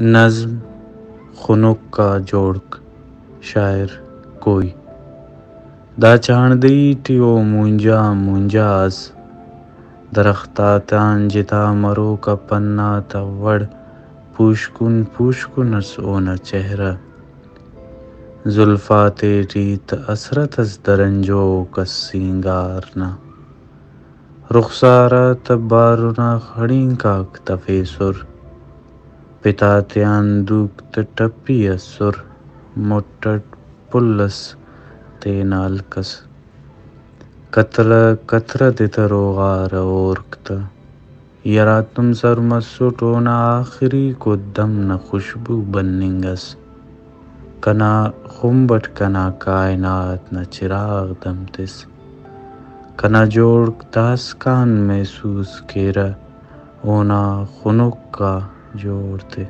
نظم خنک کا جوڑک شاعر کوئی دا چاندیٹیو مونجا مونجاز درختاتان جتا مرو کا پنا توڑ پوشکن پوشکنس اونا چہرہ زلفاتے ریت اسرت از درنجو کس سینگارنا رخسارہ تبارونا خڑین کاک تفیسر پتاتیان دوگت ٹپی اسر مٹٹ پلس تینال کس قطرہ قطرہ دترو غار اورکتا یرا تم سر مسٹ اونا آخری کو دم نہ خوشبو بننگس کنا خنبٹ کنا کائنات نہ چراغ دم تس کنا جوڑک داسکان محسوس کیرہ اونا خنک کا جوڑتے